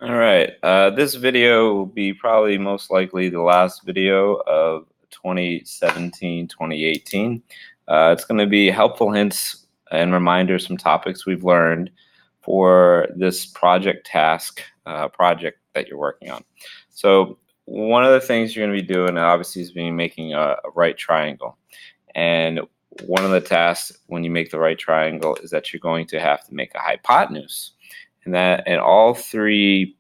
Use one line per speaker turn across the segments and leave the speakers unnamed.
All right. This video will be probably most likely the last video of 2017, 2018. It's going to be helpful hints and reminders from topics we've learned for this project task project that you're working on. So one of the things you're going to be doing obviously is making a right triangle. And one of the tasks when you make the right triangle is that you're going to have to make a hypotenuse. And all three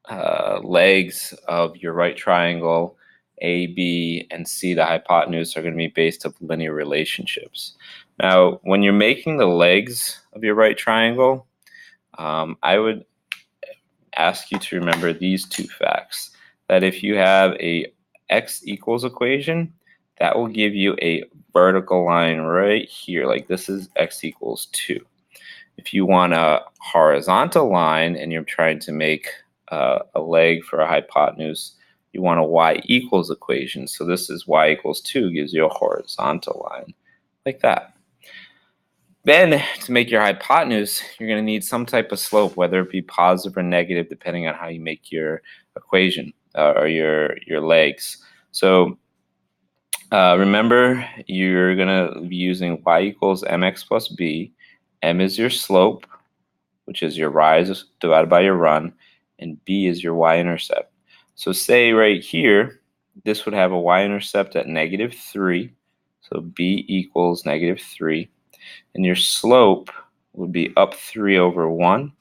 legs of your right triangle, A, B, and C, the hypotenuse, are going to be based on linear relationships. Now, when you're making the legs of your right triangle, I would ask you to remember these two facts. That if you have a x equals equation, that will give you a vertical line right here. Like this is x equals 2. If you want a horizontal line and you're trying to make a leg for a hypotenuse, you want a y equals equation. So this is y equals 2 gives you a horizontal line like that. Then to make your hypotenuse, you're going to need some type of slope, whether it be positive or negative, depending on how you make your equation or your legs. So remember, you're going to be using y equals mx plus b. M is your slope, which is your rise divided by your run, and b is your y-intercept. So say right here, this would have a y-intercept at -3, so b equals -3, and your slope would be up 3 over 1,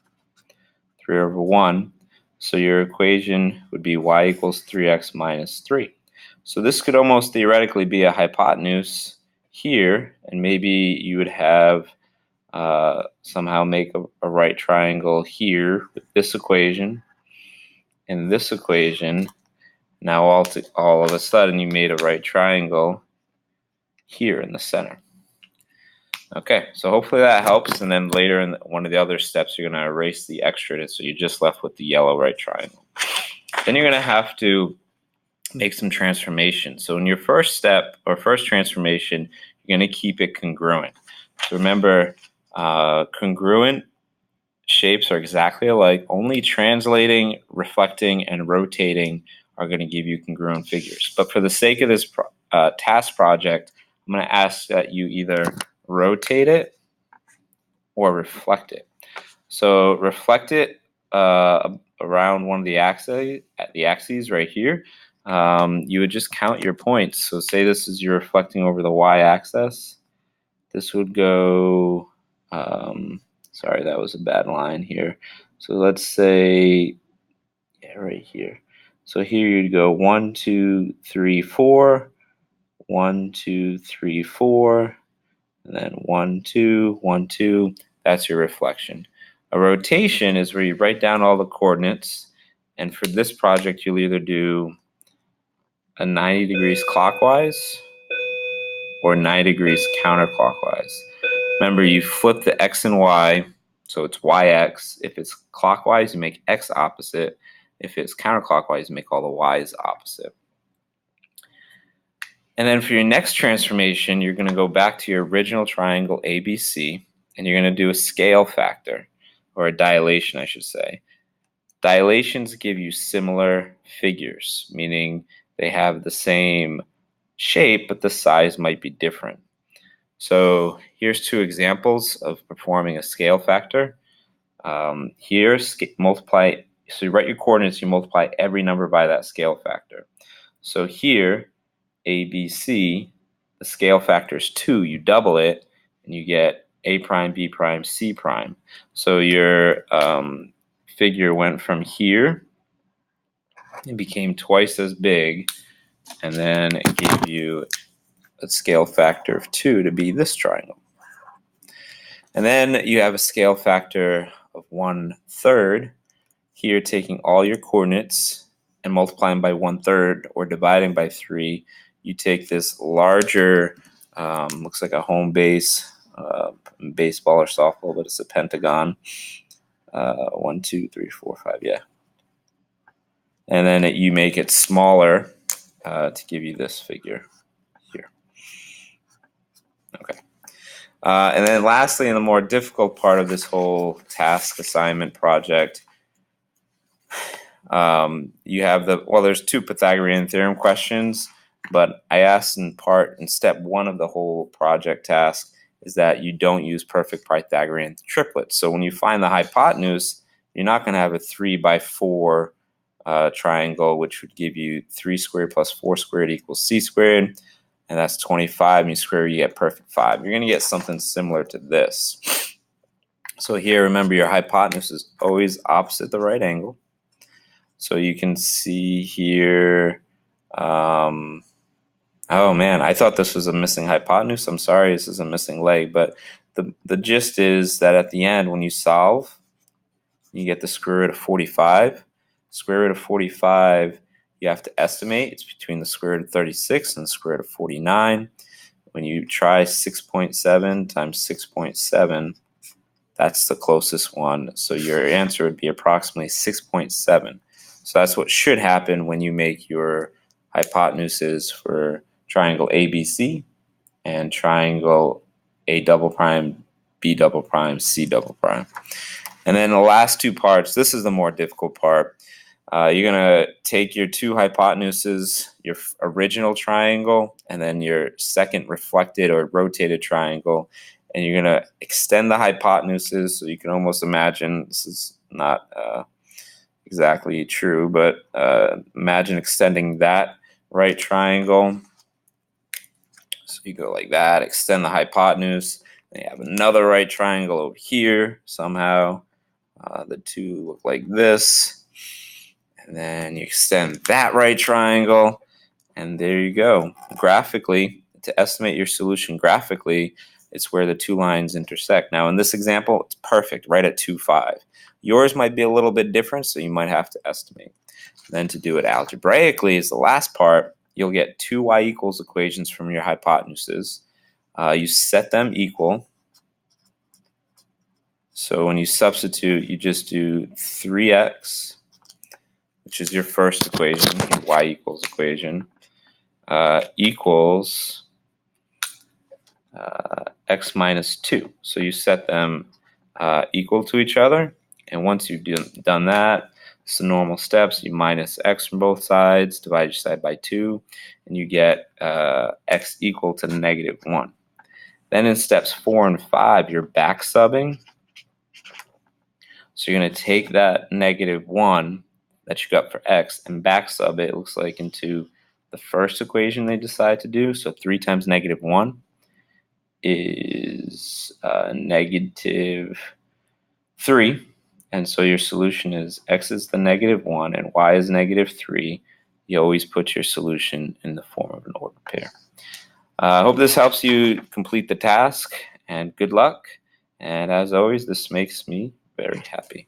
so your equation would be y equals 3x minus 3. So this could almost theoretically be a hypotenuse here, and maybe you would have somehow make a right triangle here with this equation and this equation. Now all of a sudden you made a right triangle here in the center. Okay, so hopefully that helps, and then later in one of the other steps you're going to erase the extra, so you're just left with the yellow right triangle. Then you're going to have to make some transformations. So in your first step or first transformation, you're going to keep it congruent. So remember, congruent shapes are exactly alike. Only translating, reflecting, and rotating are going to give you congruent figures. But for the sake of this task project, I'm going to ask that you either rotate it or reflect it. So reflect it around one of the axes right here. You would just count your points. So say this is you're reflecting over the y-axis. This would go, sorry, that was a bad line here. So let's say, yeah, right here. So here you'd go 1, 2, 3, 4, 1, 2, 3, 4, and then 1, 2, 1, 2. That's your reflection. A rotation is where you write down all the coordinates, and for this project, you'll either do a 90 degrees clockwise or 90 degrees counterclockwise. Remember, you flip the x and y, so it's yx. If it's clockwise, you make x opposite. If it's counterclockwise, you make all the y's opposite. And then for your next transformation, you're going to go back to your original triangle ABC, and you're going to do a scale factor, or a dilation, I should say. Dilations give you similar figures, meaning they have the same shape, but the size might be different. So here's two examples of performing a scale factor. Here, multiply, so you write your coordinates, you multiply every number by that scale factor. So here, ABC, the scale factor is 2. You double it, and you get A prime, B prime, C prime. So your figure went from here, it became twice as big, and then it gave you a scale factor of 2 to be this triangle. And then you have a scale factor of 1/3. Here, taking all your coordinates and multiplying by 1/3 or dividing by 3, you take this larger, looks like a home base, baseball or softball, but it's a pentagon. 1, 2, 3, 4, 5, yeah. And then you make it smaller to give you this figure here. Okay. And then lastly, in the more difficult part of this whole task assignment project, You have there's two Pythagorean theorem questions, but I asked in step 1 of the whole project task is that you don't use perfect Pythagorean triplets. So when you find the hypotenuse, you're not going to have a 3x4 triangle, which would give you 3 squared plus 4 squared equals c squared, and that's 25, and you square, you get perfect 5. You're going to get something similar to this. So here, remember, your hypotenuse is always opposite the right angle. So you can see here, oh man, I thought this was a missing hypotenuse. I'm sorry, this is a missing leg, but the gist is that at the end, when you solve, you get the square root of 45. Square root of 45, you have to estimate. It's between the square root of 36 and the square root of 49. When you try 6.7 times 6.7, that's the closest one. So your answer would be approximately 6.7. So that's what should happen when you make your hypotenuses for triangle ABC and triangle A double prime, B double prime, C double prime. And then the last two parts, this is the more difficult part. You're going to take your two hypotenuses, your original triangle, and then your second reflected or rotated triangle, and you're going to extend the hypotenuses. So you can almost imagine, this is not exactly true, but imagine extending that right triangle. So you go like that, extend the hypotenuse, and you have another right triangle over here somehow. The two look like this. And then you extend that right triangle, and there you go. Graphically, to estimate your solution graphically, it's where the two lines intersect. Now, in this example, it's perfect, right at 2,5. Yours might be a little bit different, so you might have to estimate. Then to do it algebraically is the last part. You'll get two y equals equations from your hypotenuses. You set them equal. So when you substitute, you just do 3x, which is your first equation, your y equals equation, equals x minus 2. So you set them equal to each other, and once you've done that, it's the normal steps. You minus x from both sides, divide each side by 2, and you get x equal to -1. Then in steps 4 and 5, you're back subbing. So you're going to take that -1 that you got for x and back sub it, looks like, into the first equation they decide to do. So 3 times -1 is -3. And so your solution is x is the -1 and y is -3. You always put your solution in the form of an ordered pair. I hope this helps you complete the task, and good luck. And as always, this makes me very happy.